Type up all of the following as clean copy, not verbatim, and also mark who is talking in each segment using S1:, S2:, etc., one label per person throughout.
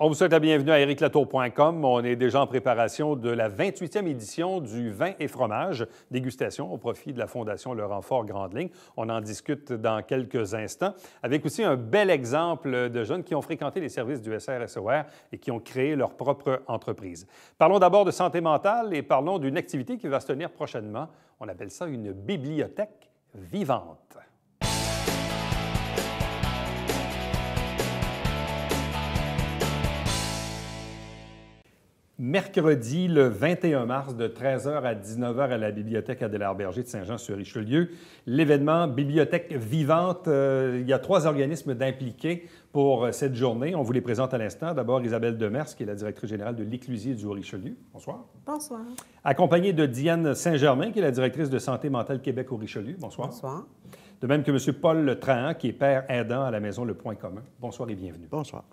S1: On vous souhaite la bienvenue à ericlatour.com. On est déjà en préparation de la 28e édition du vin et fromage, dégustation au profit de la Fondation Laurent Fort Grande Ligne. On en discute dans quelques instants, avec aussi un bel exemple de jeunes qui ont fréquenté les services du SRSOR et qui ont créé leur propre entreprise. Parlons d'abord de santé mentale et parlons d'une activité qui va se tenir prochainement. On appelle ça une bibliothèque vivante. Mercredi, le 21 mars, de 13h à 19h à la Bibliothèque Adélard-Berger de Saint-Jean-sur-Richelieu. L'événement Bibliothèque vivante, il y a 3 organismes d'impliqués pour cette journée. On vous les présente à l'instant. D'abord, Isabelle Demers, qui est la directrice générale de l'Éclusier du Haut-Richelieu. Bonsoir.
S2: Bonsoir.
S1: Accompagnée de Diane Saint-Germain, qui est la directrice de Santé mentale Québec au Richelieu. Bonsoir.
S2: Bonsoir.
S1: De même que M. Paul Trahan, qui est père aidant à la Maison Le Point commun. Bonsoir et bienvenue.
S3: Bonsoir.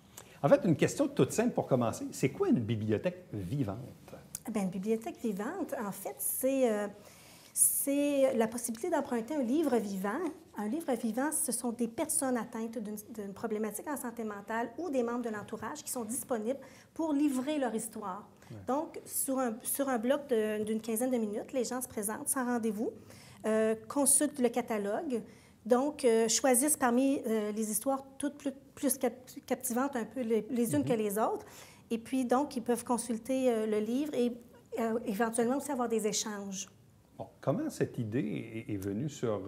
S1: En fait, une question toute simple pour commencer. C'est quoi une bibliothèque vivante?
S2: Bien, une bibliothèque vivante, en fait, c'est la possibilité d'emprunter un livre vivant. Un livre vivant, ce sont des personnes atteintes d'une problématique en santé mentale ou des membres de l'entourage qui sont disponibles pour livrer leur histoire. Ouais. Donc, sur un bloc d'une quinzaine de minutes, les gens se présentent sans rendez-vous, consultent le catalogue, donc choisissent parmi les histoires toutes plus captivantes un peu les unes que les autres. Et puis, donc, ils peuvent consulter le livre et éventuellement aussi avoir des échanges.
S1: Bon, comment cette idée est venue sur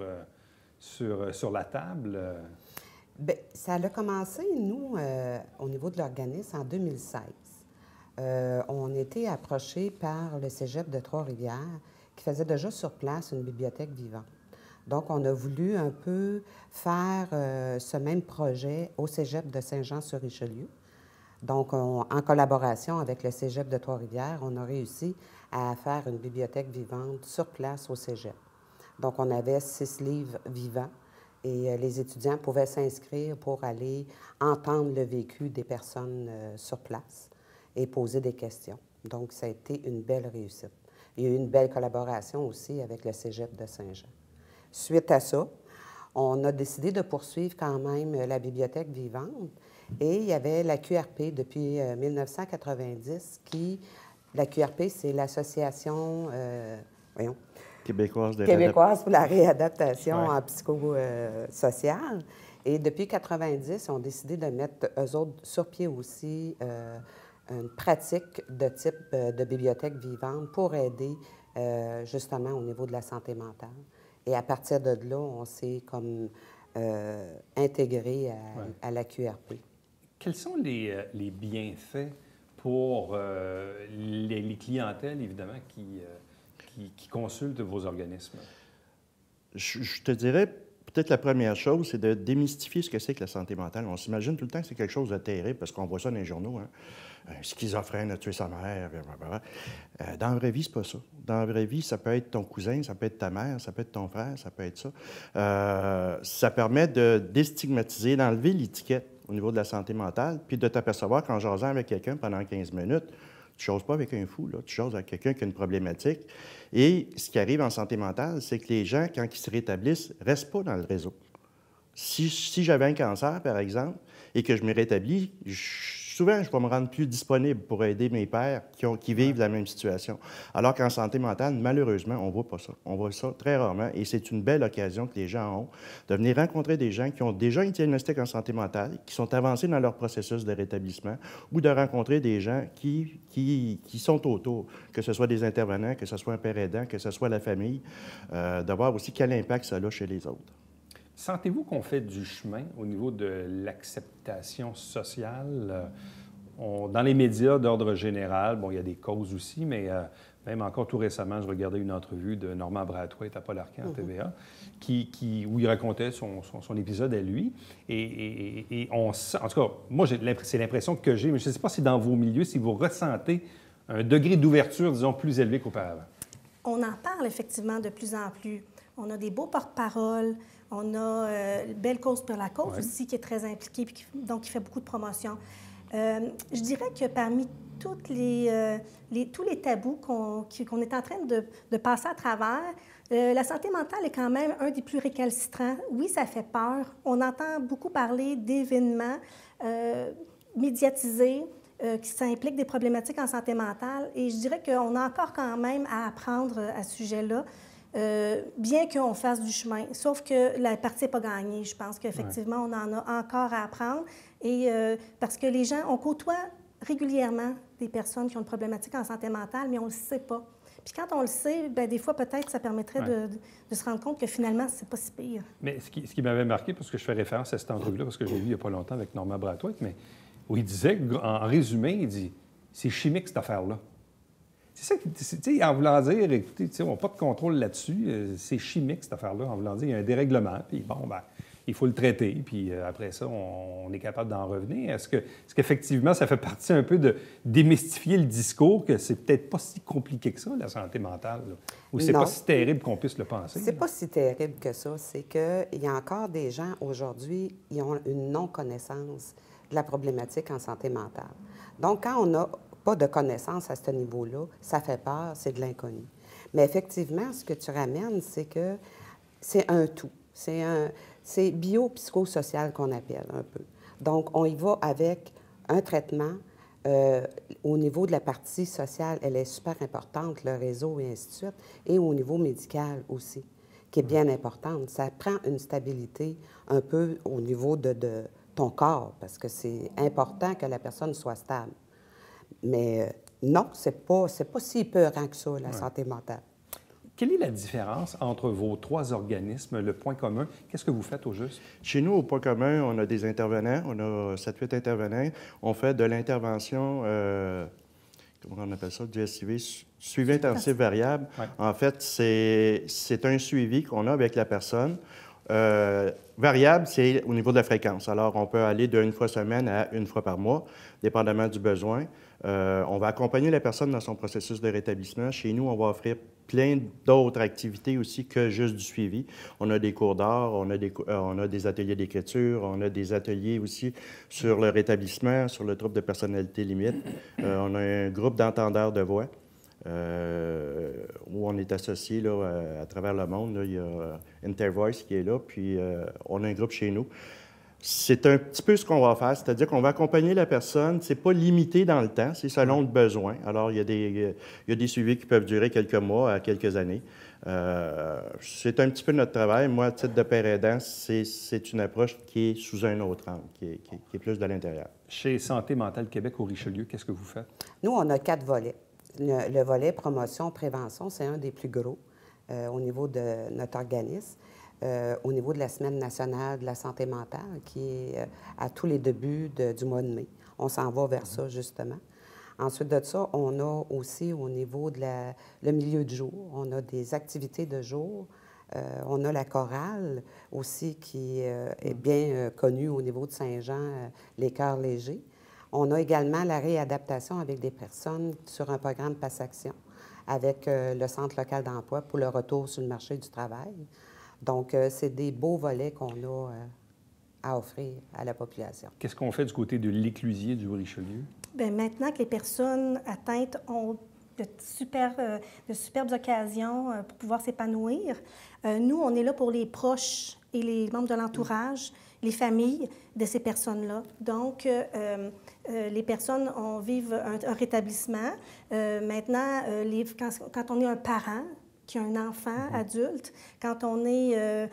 S1: la table?
S4: Bien, ça a commencé, nous, au niveau de l'organisme, en 2016. On a été approchés par le Cégep de Trois-Rivières qui faisait déjà sur place une bibliothèque vivante. Donc, on a voulu un peu faire ce même projet au Cégep de Saint-Jean-sur-Richelieu. Donc, en collaboration avec le Cégep de Trois-Rivières, on a réussi à faire une bibliothèque vivante sur place au Cégep. Donc, on avait 6 livres vivants et les étudiants pouvaient s'inscrire pour aller entendre le vécu des personnes sur place et poser des questions. Donc, ça a été une belle réussite. Il y a eu une belle collaboration aussi avec le Cégep de Saint-Jean. Suite à ça, on a décidé de poursuivre quand même la bibliothèque vivante et il y avait la QRP depuis 1990 qui... La QRP, c'est l'Association québécoise pour la réadaptation en psychosociale. Et depuis 1990, ils ont décidé de mettre eux autres sur pied aussi une pratique de type de bibliothèque vivante pour aider justement au niveau de la santé mentale. Et à partir de là, on s'est comme intégré à la QRP.
S1: Quels sont les bienfaits pour les clientèles, évidemment, qui consultent vos organismes?
S3: Je te dirais, peut-être la première chose, c'est de démystifier ce que c'est que la santé mentale. On s'imagine tout le temps que c'est quelque chose de terrible, parce qu'on voit ça dans les journaux. Hein? Un schizophrène a tué sa mère, blablabla. Dans la vraie vie, c'est pas ça. Dans la vraie vie, ça peut être ton cousin, ça peut être ta mère, ça peut être ton frère, ça peut être ça. Ça permet de déstigmatiser, d'enlever l'étiquette au niveau de la santé mentale, puis de t'apercevoir qu'en jasant avec quelqu'un pendant 15 minutes, tu ne jases pas avec un fou, là, tu jases avec quelqu'un qui a une problématique. Et ce qui arrive en santé mentale, c'est que les gens, quand ils se rétablissent, ne restent pas dans le réseau. Si j'avais un cancer, par exemple, et que je me rétablis, souvent, je vais me rendre plus disponible pour aider mes pairs qui vivent la même situation. Alors qu'en santé mentale, malheureusement, on ne voit pas ça. On voit ça très rarement et c'est une belle occasion que les gens ont de venir rencontrer des gens qui ont déjà un diagnostic en santé mentale, qui sont avancés dans leur processus de rétablissement ou de rencontrer des gens qui sont autour, que ce soit des intervenants, que ce soit un père aidant, que ce soit la famille, de voir aussi quel impact ça a chez les autres.
S1: Sentez-vous qu'on fait du chemin au niveau de l'acceptation sociale? Dans les médias d'ordre général, bon, il y a des causes aussi, mais même encore tout récemment, je regardais une entrevue de Normand Brathwaite à Paul Arcand, à TVA, où il racontait son épisode à lui. Et on sent, en tout cas, moi, c'est l'impression que j'ai, mais je ne sais pas si dans vos milieux, si vous ressentez un degré d'ouverture, disons, plus élevé qu'auparavant.
S2: On en parle effectivement de plus en plus. On a des beaux porte-paroles. On a Belle Cause pour la cause aussi, qui est très impliquée, puis donc qui fait beaucoup de promotion. Je dirais que parmi tous les tabous qu'on est en train de passer à travers, la santé mentale est quand même un des plus récalcitrants. Oui, ça fait peur. On entend beaucoup parler d'événements médiatisés, ça implique des problématiques en santé mentale. Et je dirais qu'on a encore quand même à apprendre à ce sujet-là, bien qu'on fasse du chemin. Sauf que la partie n'est pas gagnée. Je pense qu'effectivement, on en a encore à apprendre. Et parce que les gens, on côtoie régulièrement des personnes qui ont une problématique en santé mentale, mais on ne le sait pas. Puis quand on le sait, bien, des fois, peut-être, ça permettrait de se rendre compte que finalement, c'est pas si pire.
S1: Mais ce qui m'avait marqué, parce que je fais référence à cette entrevue-là, parce que je l'ai vu il n'y a pas longtemps avec Norman Brathwaite, mais où il disait, en résumé, il dit « c'est chimique, cette affaire-là ». C'est ça, tu sais, en voulant dire, écoutez, on n'a pas de contrôle là-dessus, c'est chimique, cette affaire-là, en voulant dire, il y a un dérèglement, puis bon, ben il faut le traiter, puis après ça, on est capable d'en revenir. Est-ce qu'effectivement, ça fait partie un peu de démystifier le discours que c'est peut-être pas si compliqué que ça, la santé mentale, là? Ou c'est pas si terrible qu'on puisse le penser?
S4: C'est pas si terrible que ça. C'est qu'il y a encore des gens, aujourd'hui, qui ont une non-connaissance de la problématique en santé mentale. Donc, quand on n'a pas de connaissance à ce niveau-là, ça fait peur, c'est de l'inconnu. Mais effectivement, ce que tu ramènes, c'est que c'est un tout. C'est bio-psychosocial qu'on appelle un peu. Donc, on y va avec un traitement. Au niveau de la partie sociale, elle est super importante, le réseau et ainsi de suite. Et au niveau médical aussi, qui est bien importante. Ça prend une stabilité un peu au niveau de ton corps, parce que c'est important que la personne soit stable. Mais non, c'est pas si peurant que ça, la santé mentale.
S1: Quelle est la différence entre vos trois organismes, le point commun? Qu'est-ce que vous faites au juste?
S3: Chez nous, au point commun, on a des intervenants. On a 7-8 intervenants. On fait de l'intervention, comment on appelle ça, du SIV, suivi intensif variable.
S1: Ouais.
S3: En fait, c'est un suivi qu'on a avec la personne. Variable, c'est au niveau de la fréquence. Alors, on peut aller d'une fois semaine à une fois par mois, dépendamment du besoin. On va accompagner la personne dans son processus de rétablissement. Chez nous, on va offrir plein d'autres activités aussi que juste du suivi. On a des cours d'art, on a des ateliers d'écriture, on a des ateliers aussi sur le rétablissement, sur le trouble de personnalité limite. On a un groupe d'entendeurs de voix où on est associé là, à travers le monde. Là. Il y a Intervoice qui est là, puis on a un groupe chez nous. C'est un petit peu ce qu'on va faire, c'est-à-dire qu'on va accompagner la personne. C'est pas limité dans le temps, c'est selon le besoin. Alors, il y a des suivis qui peuvent durer quelques mois à quelques années. C'est un petit peu notre travail. Moi, à titre de père aidant, c'est une approche qui est sous un autre angle, qui est plus de l'intérieur.
S1: Chez Santé mentale Québec au Richelieu, qu'est-ce que vous faites?
S4: Nous, on a 4 volets. Le volet promotion-prévention, c'est un des plus gros au niveau de notre organisme. Au niveau de la Semaine nationale de la santé mentale, qui est à tous les débuts du mois de mai. On s'en va vers ça, justement. Ensuite de ça, on a aussi au niveau de le milieu de jour, on a des activités de jour. On a la chorale aussi qui est bien connue au niveau de Saint-Jean, les chœurs légers. On a également la réadaptation avec des personnes sur un programme Passe-Action avec le Centre local d'emploi pour le retour sur le marché du travail. Donc, c'est des beaux volets qu'on a à offrir à la population.
S1: Qu'est-ce qu'on fait du côté de l'éclusier du Richelieu? Bien,
S2: maintenant que les personnes atteintes ont de superbes occasions pour pouvoir s'épanouir, nous, on est là pour les proches et les membres de l'entourage, les familles de ces personnes-là. Donc, les personnes vivent un rétablissement. Maintenant, quand on est un parent, qui a un enfant adulte, quand on est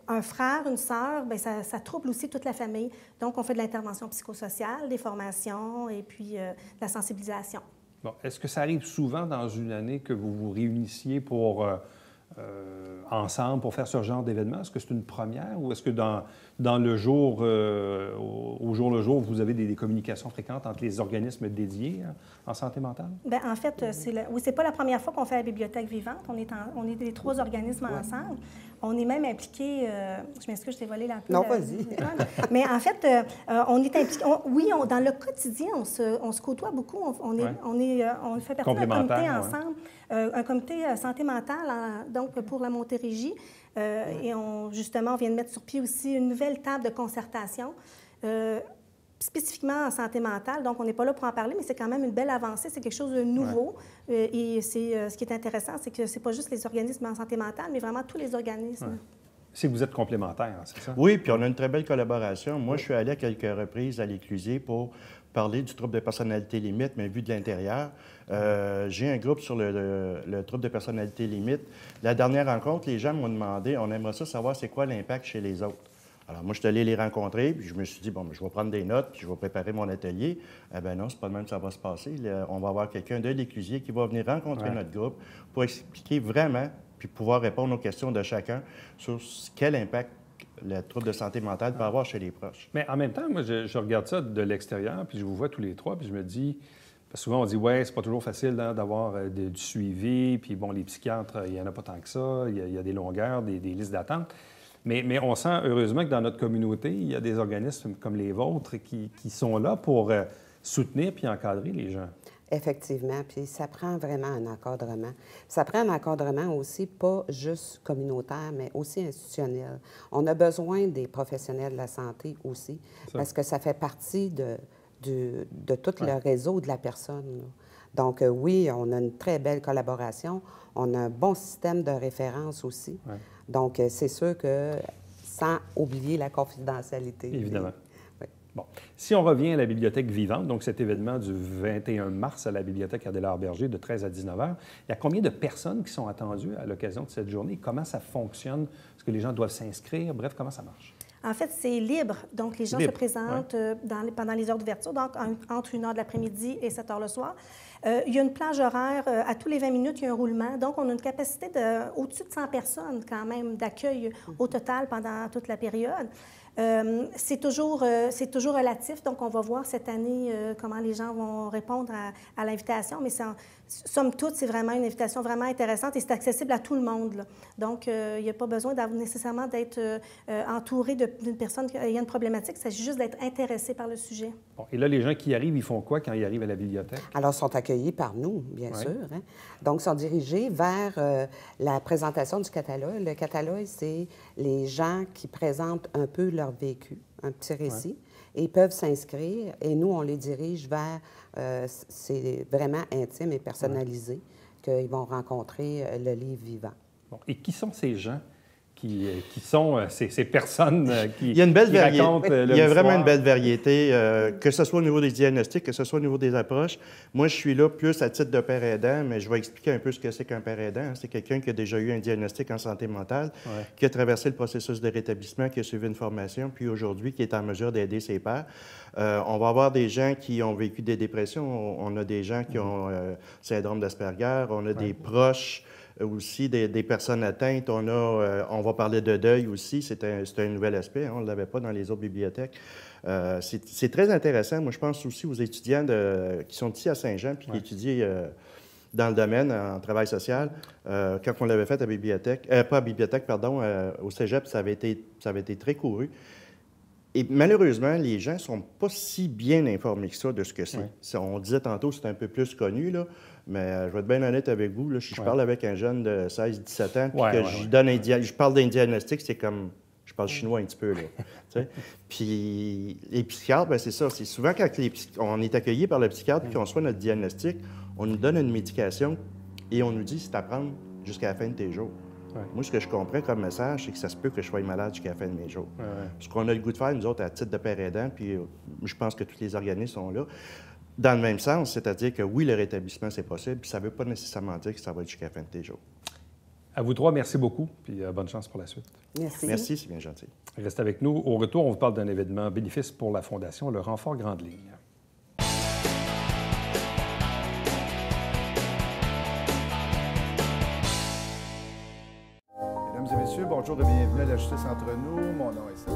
S2: un frère, une sœur, bien, ça trouble aussi toute la famille. Donc, on fait de l'intervention psychosociale, des formations et puis de la sensibilisation.
S1: Bon, est-ce que ça arrive souvent dans une année que vous vous réunissiez ensemble pour faire ce genre d'événement? Est-ce que c'est une première ou est-ce que dans le jour, au jour le jour, vous avez des communications fréquentes entre les organismes dédiés en santé mentale?
S2: Bien, en fait, c'est pas la première fois qu'on fait la bibliothèque vivante. On est les 3 organismes ensemble. On est même impliqués, je m'excuse, je t'ai volé la...
S4: Non, vas-y.
S2: Mais en fait, on est impliqués, dans le quotidien, on se côtoie beaucoup. On fait partie d'un comité ensemble, un comité santé mentale, donc pour la Montérégie. Et justement, on vient de mettre sur pied aussi une nouvelle table de concertation, spécifiquement en santé mentale. Donc, on n'est pas là pour en parler, mais c'est quand même une belle avancée. C'est quelque chose de nouveau. Et ce qui est intéressant, c'est que ce n'est pas juste les organismes en santé mentale, mais vraiment tous les organismes.
S1: Si vous êtes complémentaires, c'est ça?
S3: Oui, puis on a une très belle collaboration. Moi, je suis allé à quelques reprises à l'Éclusier pour parler du trouble de personnalité limite, mais vu de l'intérieur. J'ai un groupe sur le trouble de personnalité limite. La dernière rencontre, les gens m'ont demandé, on aimerait ça savoir c'est quoi l'impact chez les autres. Alors, moi, je suis allé les rencontrer, puis je me suis dit, bon, je vais prendre des notes, puis je vais préparer mon atelier. Eh bien non, c'est pas de même que ça va se passer. On va avoir quelqu'un de l'Éclusier qui va venir rencontrer notre groupe pour expliquer vraiment, puis pouvoir répondre aux questions de chacun sur quel impact le trouble de santé mentale peut avoir chez les proches.
S1: Mais en même temps, moi, je regarde ça de l'extérieur, puis je vous vois tous les trois, puis je me dis... Parce que souvent, on dit, ouais, c'est pas toujours facile d'avoir du suivi, puis bon, les psychiatres, il n'y en a pas tant que ça, il y a des longueurs, des listes d'attente. Mais on sent heureusement que dans notre communauté, il y a des organismes comme les vôtres qui sont là pour soutenir puis encadrer les gens.
S4: Effectivement, puis ça prend vraiment un encadrement. Ça prend un encadrement aussi, pas juste communautaire, mais aussi institutionnel. On a besoin des professionnels de la santé aussi, parce que ça fait partie de tout le réseau de la personne, là. Donc, oui, on a une très belle collaboration. On a un bon système de référence aussi. Ouais. Donc, c'est sûr que sans oublier la confidentialité.
S1: Évidemment.
S4: Oui.
S1: Bon. Si on revient à la Bibliothèque vivante, donc cet événement du 21 mars à la Bibliothèque Adélard-Berger de 13 à 19 heures, il y a combien de personnes qui sont attendues à l'occasion de cette journée? Comment ça fonctionne? Est-ce que les gens doivent s'inscrire? Bref, comment ça marche?
S2: En fait, c'est libre. Donc, les gens se présentent pendant les heures d'ouverture, donc entre 1 heure de l'après-midi et 7 heures le soir. Il y a une plage horaire. À tous les 20 minutes, il y a un roulement. Donc, on a une capacité au-dessus de 100 personnes quand même d'accueil au total pendant toute la période. C'est toujours relatif. Donc, on va voir cette année comment les gens vont répondre à l'invitation. Mais somme toute, c'est vraiment une invitation vraiment intéressante et c'est accessible à tout le monde, là. Donc, il n'y a pas besoin nécessairement d'être entouré d'une personne ayant une problématique. Il s'agit juste d'être intéressé par le sujet.
S1: Bon, et là, les gens qui arrivent, ils font quoi quand ils arrivent à la bibliothèque?
S4: Alors, ils sont accueillis par nous, bien sûr. Hein? Donc, ils sont dirigés vers la présentation du catalogue. Le catalogue, c'est les gens qui présentent un peu leur vécu, un petit récit, et ils peuvent s'inscrire. Et nous, on les dirige vers... c'est vraiment intime et personnalisé qu'ils vont rencontrer le livre vivant.
S1: Bon. Et qui sont ces gens qui sont ces personnes qui
S3: Il y a une belle variété.
S1: racontent
S3: Il y a vraiment une belle variété, que ce soit au niveau des diagnostics, que ce soit au niveau des approches. Moi, je suis là plus à titre de père aidant, mais je vais expliquer un peu ce que c'est qu'un père aidant. C'est quelqu'un qui a déjà eu un diagnostic en santé mentale, qui a traversé le processus de rétablissement, qui a suivi une formation, puis aujourd'hui, qui est en mesure d'aider ses pairs. On va avoir des gens qui ont vécu des dépressions, on a des gens qui ont syndrome d'Asperger, on a des proches aussi, des personnes atteintes. On va parler de deuil aussi, c'est un nouvel aspect, hein, on ne l'avait pas dans les autres bibliothèques. C'est très intéressant. Moi, je pense aussi aux étudiants qui sont ici à Saint-Jean puis qui étudient dans le domaine, en travail social. Quand on l'avait fait à la bibliothèque, pas à la bibliothèque, pardon, au cégep, ça avait été très couru. Et malheureusement, les gens ne sont pas si bien informés que ça de ce que c'est. On disait tantôt, c'est un peu plus connu, là, mais je vais être bien honnête avec vous. Là, si je parle avec un jeune de 16-17 ans puis que je parle d'un diagnostic, c'est comme... Je parle chinois un petit peu, là. Puis les psychiatres, bien, c'est ça. C'est souvent quand on est accueilli par le psychiatre et qu'on reçoit notre diagnostic, on nous donne une médication et on nous dit c'est à prendre jusqu'à la fin de tes jours. Moi, ce que je comprends comme message, c'est que ça se peut que je sois malade jusqu'à la fin de mes jours. Ce qu'on a le goût de faire, nous autres, à titre de père aidant, puis je pense que tous les organismes sont là, dans le même sens, c'est-à-dire que oui, le rétablissement, c'est possible, puis ça ne veut pas nécessairement dire que ça va être jusqu'à la fin de tes jours.
S1: À vous trois, merci beaucoup, puis bonne chance pour la suite.
S4: Merci.
S3: Merci, c'est bien gentil.
S1: Restez avec nous. Au retour, on vous parle d'un événement bénéfice pour la Fondation Le Renfort Grande Ligne.
S5: Mesdames et messieurs, bonjour et bienvenue à la Justice entre nous. Mon nom est Seth.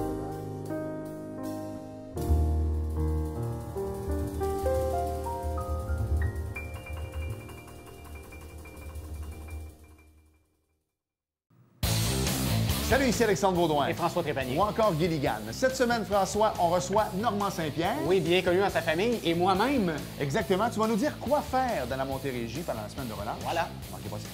S5: Salut, ici Alexandre Baudouin.
S6: Et François Trépanier.
S5: Ou encore Guy Ligane. Cette semaine, François, on reçoit Normand Saint-Pierre.
S6: Oui, bien connu dans sa famille et moi-même.
S5: Exactement. Tu vas nous dire quoi faire dans la Montérégie pendant la semaine de relâche.
S6: Voilà.
S5: Manquez pas ça.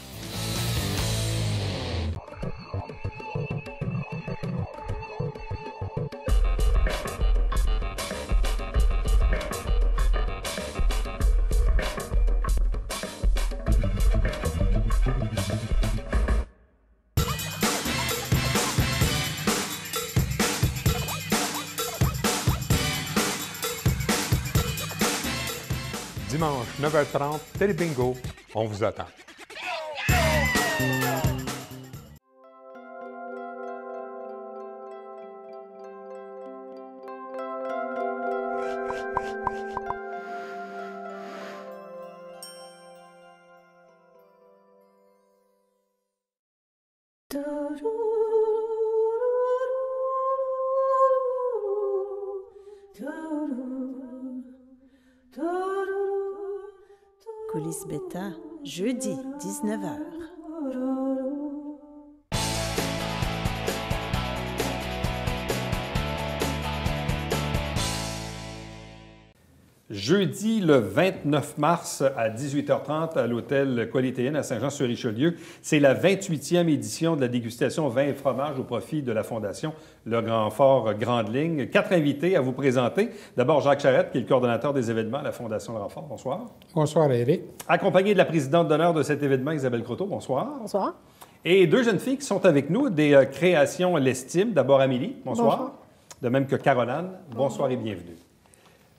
S7: Dimanche, 9h30, Télé Bingo. On vous attend.
S8: Coulisses Bêta, jeudi, 19h.
S1: Jeudi, le 29 mars à 18h30 à l'hôtel Qualité Inn à Saint-Jean-sur-Richelieu. C'est la 28e édition de la dégustation vin et fromage au profit de la Fondation Le Grand Fort Grande Ligne. 4 invités à vous présenter. D'abord, Jacques Charette, qui est le coordonnateur des événements à la Fondation Le Grand Fort. Bonsoir.
S9: Bonsoir, Éric.
S1: Accompagné de la présidente d'honneur de cet événement, Isabelle Croteau. Bonsoir.
S10: Bonsoir.
S1: Et 2 jeunes filles qui sont avec nous, des créations L'Estime. D'abord, Amélie. Bonsoir. Bonsoir. De même que Caroline. Bonsoir et bienvenue.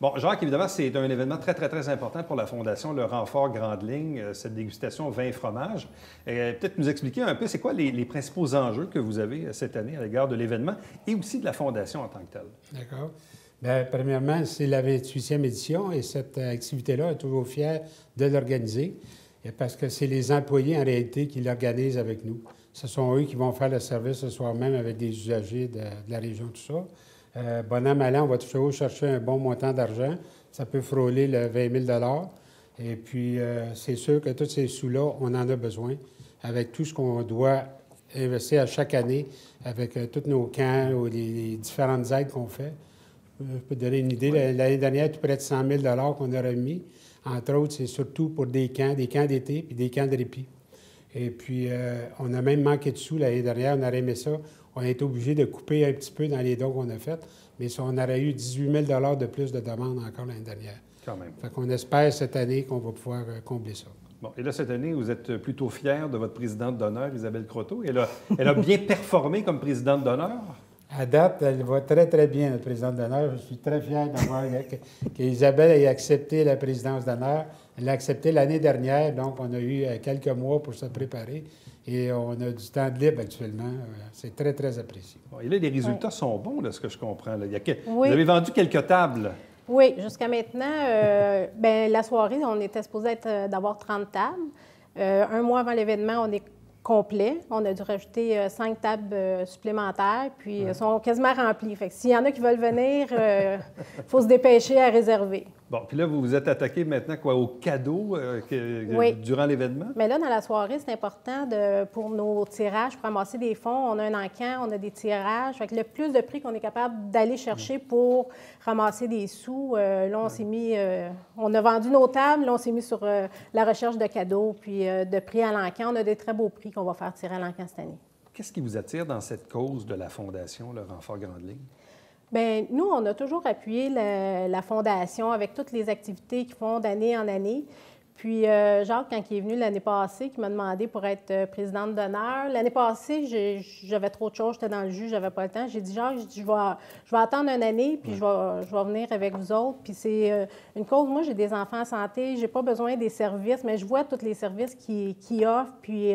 S1: Bon, Jacques, évidemment, c'est un événement très, très, très important pour la Fondation Le Renfort Grande Ligne, cette dégustation vin et fromage. Peut-être nous expliquer un peu, c'est quoi les principaux enjeux que vous avez cette année à l'égard de l'événement et aussi de la Fondation en tant que telle?
S9: D'accord. Bien, premièrement, c'est la 28e édition et cette activité-là, on est toujours fiers de l'organiser parce que c'est les employés, en réalité, qui l'organisent avec nous. Ce sont eux qui vont faire le service ce soir même avec des usagers de la région, tout ça. Bon an, mal an, on va toujours chercher un bon montant d'argent. Ça peut frôler le 20 000 Et puis, c'est sûr que tous ces sous-là, on en a besoin avec tout ce qu'on doit investir à chaque année, avec tous nos camps ou les différentes aides qu'on fait. Je peux te donner une idée. Oui. L'année dernière, tout près de 100 000 qu'on a remis. Entre autres, c'est surtout pour des camps d'été puis des camps de répit. Et puis, on a même manqué de sous l'année dernière. On aurait aimé ça. On a été obligé de couper un petit peu dans les dons qu'on a faits, mais on aurait eu 18 000 de plus de demandes encore l'année dernière.
S1: Quand même.
S9: Fait qu'on espère cette année qu'on va pouvoir combler ça.
S1: Bon, et là, cette année, vous êtes plutôt fière de votre présidente d'honneur, Isabelle Croteau. Elle a bien performé comme présidente d'honneur.
S9: À date, elle va très, très bien, notre présidente d'honneur. Je suis très fier d'avoir qu'Isabelle ait accepté la présidence d'honneur. Elle l'a accepté l'année dernière, donc on a eu quelques mois pour se préparer. Et on a du temps de libre actuellement. C'est très, très apprécié.
S1: Bon, et là, les résultats sont bons, de ce que je comprends. Là.
S10: Oui.
S1: Vous avez vendu quelques tables.
S10: Oui, jusqu'à maintenant, la soirée, on était supposé d'avoir 30 tables. Un mois avant l'événement, on est complet. On a dû rajouter 5 tables supplémentaires, puis elles sont quasiment remplies. Fait que s'il y en a qui veulent venir, il faut se dépêcher à réserver.
S1: Bon, puis là, vous vous êtes attaqué maintenant aux cadeaux durant l'événement?
S10: Mais là, dans la soirée, c'est important pour nos tirages, pour ramasser des fonds. On a un encan, on a des tirages. Fait que le plus de prix qu'on est capable d'aller chercher pour ramasser des sous, là, on s'est mis... on a vendu nos tables, là, on s'est mis sur la recherche de cadeaux, puis de prix à l'encan. On a des très beaux prix qu'on va faire tirer à l'encan cette année.
S1: Qu'est-ce qui vous attire dans cette cause de la Fondation Le Renfort Grande Ligne?
S10: Bien, nous, on a toujours appuyé la Fondation avec toutes les activités qu'ils font d'année en année. Puis Jacques, quand il est venu l'année passée, qui m'a demandé pour être présidente d'honneur. L'année passée, j'avais trop de choses, j'étais dans le jus, j'avais pas le temps. J'ai dit, Jacques, je vais attendre une année, puis je vais venir avec vous autres. Puis c'est une cause, moi, j'ai des enfants en santé, j'ai pas besoin des services, mais je vois tous les services qu'ils offrent. Puis,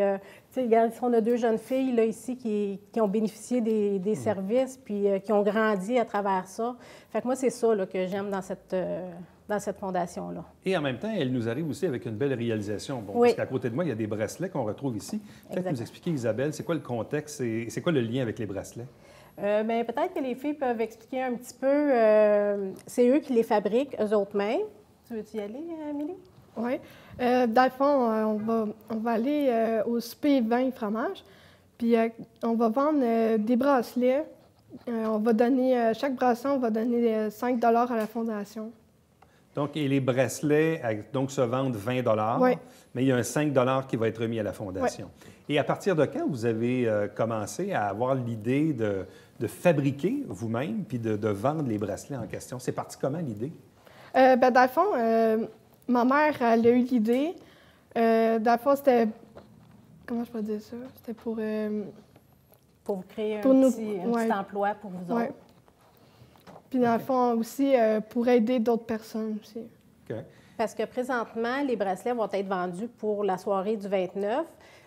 S10: tu sais, regarde, on a 2 jeunes filles, là, ici, qui ont bénéficié des services, puis qui ont grandi à travers ça. Fait que moi, c'est ça là, que j'aime dans cette fondation-là.
S1: Et en même temps, elle nous arrive aussi avec une belle réalisation. Bon,
S10: oui.
S1: Parce qu'à côté de moi, il y a des bracelets qu'on retrouve ici. Peut-être nous expliquer, Isabelle, c'est quoi le contexte et c'est quoi le lien avec les bracelets?
S10: Bien, peut-être que les filles peuvent expliquer un petit peu. C'est eux qui les fabriquent, eux autres mêmes. Tu veux-tu y aller, Amélie?
S11: Oui. Dans le fond, on va aller au souper vin et fromage. Puis on va vendre des bracelets. On va donner, chaque bracelet, on va donner 5 $ à la Fondation.
S1: Donc, et les bracelets se vendent 20 $,
S11: oui.
S1: Mais il y a un 5 $ qui va être remis à la Fondation. Oui. Et à partir de quand vous avez commencé à avoir l'idée de fabriquer vous-même puis de vendre les bracelets en question? C'est parti comment, l'idée?
S11: Dans le fond, ma mère, elle a eu l'idée. Dans le fond, c'était... Comment je peux dire ça? C'était pour...
S10: Pour vous créer un petit emploi pour vous autres.
S11: Puis dans le fond, aussi, pour aider d'autres personnes aussi.
S1: OK.
S10: Parce que présentement, les bracelets vont être vendus pour la soirée du 29.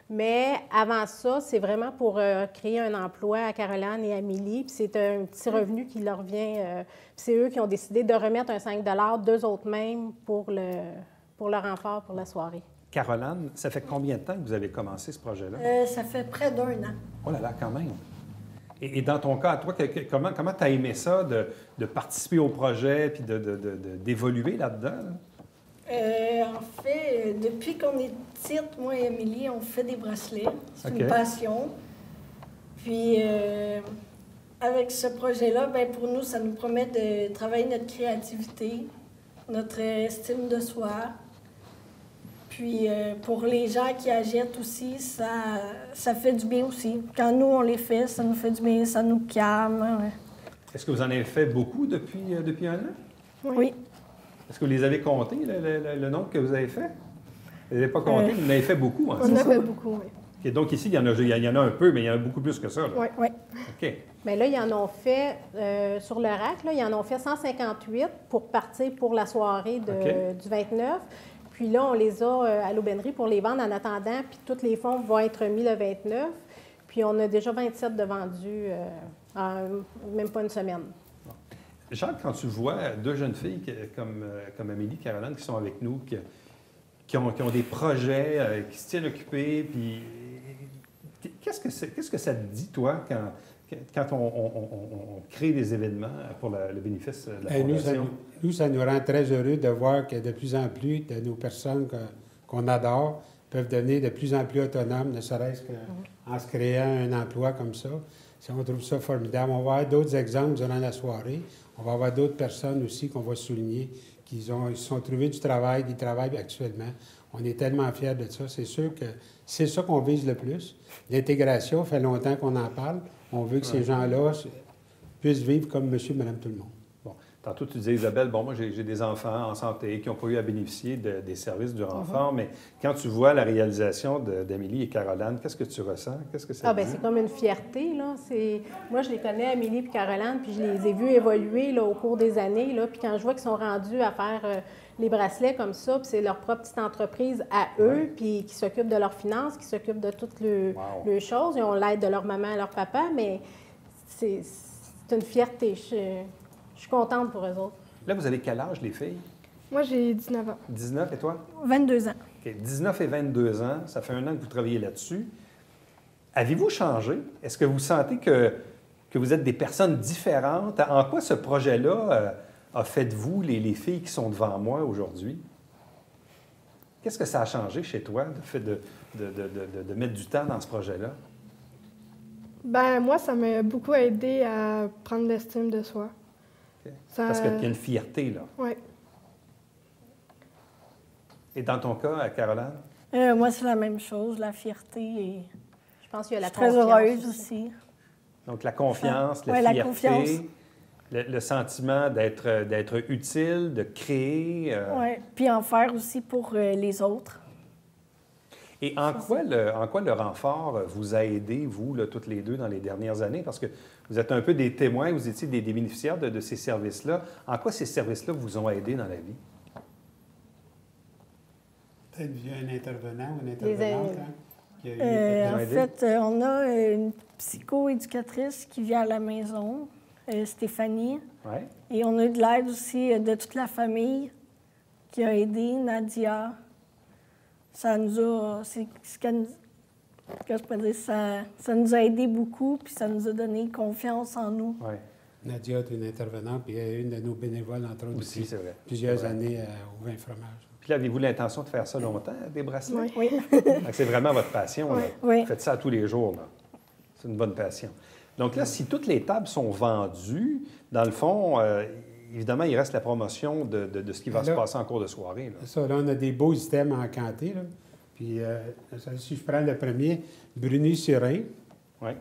S10: Mais avant ça, c'est vraiment pour créer un emploi à Caroline et Amélie. Puis c'est un petit revenu qui leur vient. C'est eux qui ont décidé de remettre un 5 d'eux autres mêmes pour le renfort pour la soirée.
S1: Caroline, ça fait combien de temps que vous avez commencé ce projet-là?
S12: Ça fait près d'1 an.
S1: Oh là là, quand même! Et dans ton cas, toi, comment tu as aimé ça de participer au projet puis d'évoluer là-dedans? Là?
S12: En fait, depuis qu'on est petite, moi et Amélie, on fait des bracelets. C'est
S1: OK.
S12: une passion. Puis, avec ce projet-là, bien, pour nous, ça nous promet de travailler notre créativité, notre estime de soi. Puis, pour les gens qui achètent aussi, ça fait du bien aussi. Quand nous, on les fait, ça nous fait du bien, ça nous calme. Ouais.
S1: Est-ce que vous en avez fait beaucoup depuis 1 an?
S12: Oui.
S1: Est-ce que vous les avez comptés, le nombre que vous avez fait? Vous ne les avez pas comptés, vous en avez fait beaucoup. Hein,
S11: On en a fait beaucoup, oui.
S1: OK, donc ici, il y en a un peu, mais il y en a beaucoup plus que ça. Là.
S11: Oui.
S12: Oui.
S1: OK.
S10: Bien là, ils en ont fait, sur le rack, là, ils en ont fait 158 pour partir pour la soirée du 29. Puis là, on les a à l'aubainerie pour les vendre en attendant, puis tous les fonds vont être mis le 29. Puis on a déjà 27 de vendus en même pas une semaine.
S1: Jacques, quand tu vois 2 jeunes filles comme Amélie et Caroline qui sont avec nous, qui ont des projets, qui se tiennent occupés, puis qu'est-ce que ça te dit, toi, quand on crée des événements pour le bénéfice de la Fondation?
S9: Nous, ça nous rend très heureux de voir que de plus en plus de nos personnes qu'on adore peuvent devenir de plus en plus autonomes, ne serait-ce qu'en se créant un emploi comme ça. On trouve ça formidable. On va avoir d'autres exemples durant la soirée. On va avoir d'autres personnes aussi qu'on va souligner qui se sont trouvés du travail, ils travaillent actuellement. On est tellement fiers de ça. C'est sûr que c'est ça qu'on vise le plus. L'intégration, fait longtemps qu'on en parle. On veut que ces gens-là puissent vivre comme monsieur et madame tout le monde.
S1: Bon. Tantôt, tu disais, Isabelle, bon, moi, j'ai des enfants en santé qui n'ont pas eu à bénéficier des services du renfort, mais quand tu vois la réalisation d'Amélie et Caroline, qu'est-ce que tu ressens? Qu'est-ce que ça dit?
S10: C'est comme une fierté, là. Moi, je les connais, Amélie et Caroline, puis je les ai vus évoluer là, au cours des années, là. Puis quand je vois qu'ils sont rendus à faire les bracelets comme ça, puis c'est leur propre petite entreprise à eux, puis qui s'occupent de leurs finances, qui s'occupent de toutes les choses. Ils ont l'aide de leur maman et leur papa, mais c'est une fierté. Je suis contente pour eux autres.
S1: Là, vous avez quel âge, les filles?
S11: Moi, j'ai 19 ans.
S1: 19, et toi?
S12: 22 ans.
S1: OK. 19 et 22 ans, ça fait 1 an que vous travaillez là-dessus. Avez-vous changé? Est-ce que vous sentez que vous êtes des personnes différentes? En quoi ce projet-là a fait de vous, les filles qui sont devant moi aujourd'hui? Qu'est-ce que ça a changé chez toi, le fait de mettre du temps dans ce projet-là?
S11: Ben moi, ça m'a beaucoup aidé à prendre l'estime de soi.
S1: Okay. Parce qu'il y a une fierté, là.
S11: Oui.
S1: Et dans ton cas, Caroline?
S12: Moi, c'est la même chose, la fierté. Et
S10: je pense qu'il y a la
S12: confiance. Très heureuse aussi.
S1: Donc, la confiance, la fierté, la confiance. Le sentiment d'être utile, de créer.
S12: Oui, puis en faire aussi pour les autres.
S1: Et en quoi le renfort vous a aidé, vous, là, toutes les deux, dans les dernières années? Parce que vous êtes un peu des témoins, vous étiez des bénéficiaires de ces services-là. En quoi ces services-là vous ont aidé dans la vie?
S9: Peut-être via un intervenant ou une intervenante qui a eu
S12: en fait, on a une psychoéducatrice qui vient à la maison, Stéphanie.
S1: Ouais.
S12: Et on a eu de l'aide aussi de toute la famille qui a aidé, Nadia. Ça nous a... ça nous a aidé beaucoup, puis ça nous a donné confiance en nous.
S1: Ouais.
S9: Nadia est une intervenante, puis une de nos bénévoles, entre autres,
S1: aussi, c'est vrai.
S9: Plusieurs années au vin fromage.
S1: Puis là, avez-vous l'intention de faire ça longtemps, des bracelets?
S12: Oui.
S1: C'est vraiment votre passion, là.
S12: Oui.
S1: Vous faites ça tous les jours, là. C'est une bonne passion. Donc là, si toutes les tables sont vendues, dans le fond, évidemment, il reste la promotion de ce qui va se passer en cours de soirée.
S9: C'est ça. Là, on a des beaux items à encanter, là. Puis, si je prends le premier, Bruni-Surin,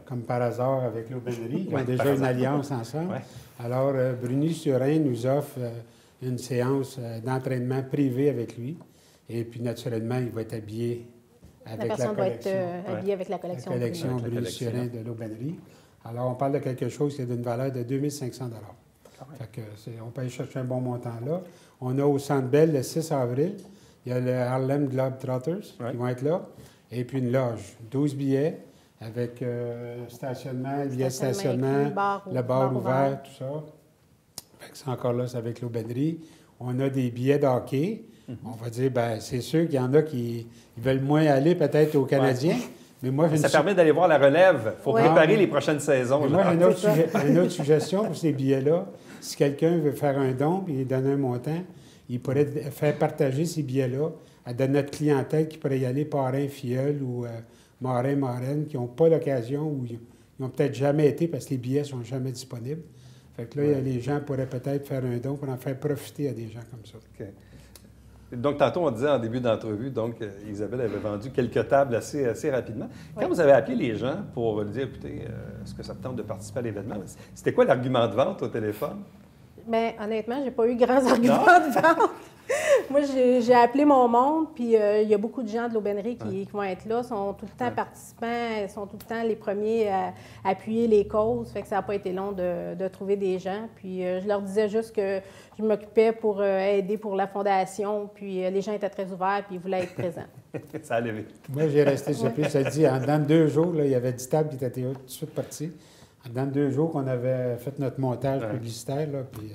S9: comme par hasard avec l'aubainerie, qui ont déjà une alliance ensemble.
S1: Ouais.
S9: Alors, Bruni-Surin nous offre une séance d'entraînement privé avec lui. Et puis, naturellement, il va être habillé avec la collection.
S10: Va être habillée avec la collection.
S9: La collection Bruni-Surin de l'aubainerie. Alors, on parle de quelque chose qui est d'une valeur de 2 500 $. Fait que on peut aller chercher un bon montant là. On a au Centre Bell le 6 avril, il y a le Harlem Globetrotters qui vont être là. Et puis une loge, 12 billets avec stationnement, billet de stationnement, le bar ouvert, tout ça. Fait que c'est encore là, c'est avec l'aubainerie. On a des billets de hockey. On va dire, bien, c'est sûr qu'il y en a qui veulent moins aller peut-être aux Canadiens. Mais moi,
S1: ça permet d'aller voir la relève. Il faut préparer les prochaines saisons.
S9: Moi, j'ai une autre suggestion pour ces billets-là. Si quelqu'un veut faire un don et donner un montant, il pourrait faire partager ces billets-là à notre clientèle qui pourrait y aller, parrain, filleul ou marin, marraine, qui n'ont pas l'occasion ou ils n'ont peut-être jamais été parce que les billets ne sont jamais disponibles. Fait que là, les gens pourraient peut-être faire un don pour en faire profiter à des gens comme ça.
S1: OK. Donc, tantôt, on disait en début d'entrevue, donc, Isabelle avait vendu quelques tables assez rapidement. Quand vous avez appelé les gens pour leur dire, écoutez, est-ce que ça te tente de participer à l'événement? C'était quoi l'argument de vente au téléphone?
S10: Bien, honnêtement, j'ai pas eu grands arguments de vente. Moi, j'ai appelé mon monde, puis il y a beaucoup de gens de l'aubainerie qui vont être là, sont tout le temps participants, sont tout le temps les premiers à appuyer les causes, fait que ça n'a pas été long de trouver des gens. Puis je leur disais juste que je m'occupais pour aider pour la fondation, puis les gens étaient très ouverts, puis ils voulaient être présents.
S1: Ça allait vite.
S9: Moi, j'ai resté surpris. Ça dit, dans 2 jours, là, il y avait 10 tables qui étaient tout de suite parties. Dans 2 jours qu'on avait fait notre montage publicitaire, là, puis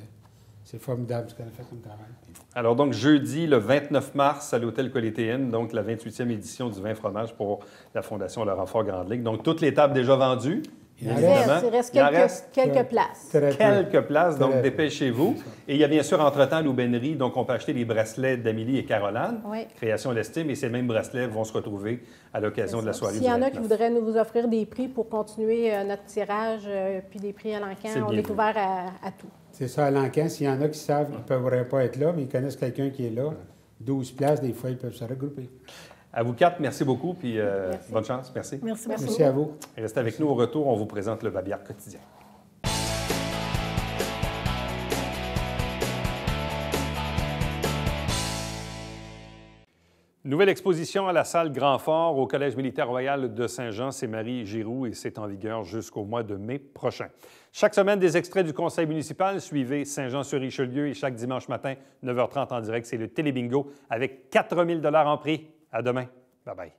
S9: c'est formidable ce qu'on a fait comme travail.
S1: Alors, donc, jeudi, le 29 mars, à l'Hôtel Colétéenne, donc la 28e édition du vin fromage pour la Fondation Laurent Fort-Grande Ligue. Donc, toutes les tables déjà vendues.
S10: Il reste quelques places.
S1: Quelques places, donc dépêchez-vous. Et il y a bien sûr, entre-temps, l'aubainerie, donc on peut acheter les bracelets d'Amélie et Caroline, Création l'Estime, et ces mêmes bracelets vont se retrouver à l'occasion de la soirée du 29.
S10: S'il y en a qui voudraient nous offrir des prix pour continuer notre tirage, puis des prix à l'encan, on est ouvert à tout.
S9: C'est ça, à l'encan, s'il y en a qui savent qu'ils ne pourraient pas être là, mais ils connaissent quelqu'un qui est là, 12 places, des fois, ils peuvent se regrouper.
S1: À vous 4, merci beaucoup, puis bonne chance. Merci.
S9: Merci à vous.
S1: Restez avec nous. Au retour, on vous présente le Babillard quotidien. Nouvelle exposition à la salle Grand Fort au Collège militaire royal de Saint-Jean. C'est Marie Giroux et c'est en vigueur jusqu'au mois de mai prochain. Chaque semaine, des extraits du conseil municipal. Suivez Saint-Jean-sur-Richelieu et chaque dimanche matin, 9h30 en direct, c'est le Télébingo avec 4 000 $ en prix. À demain. Bye-bye.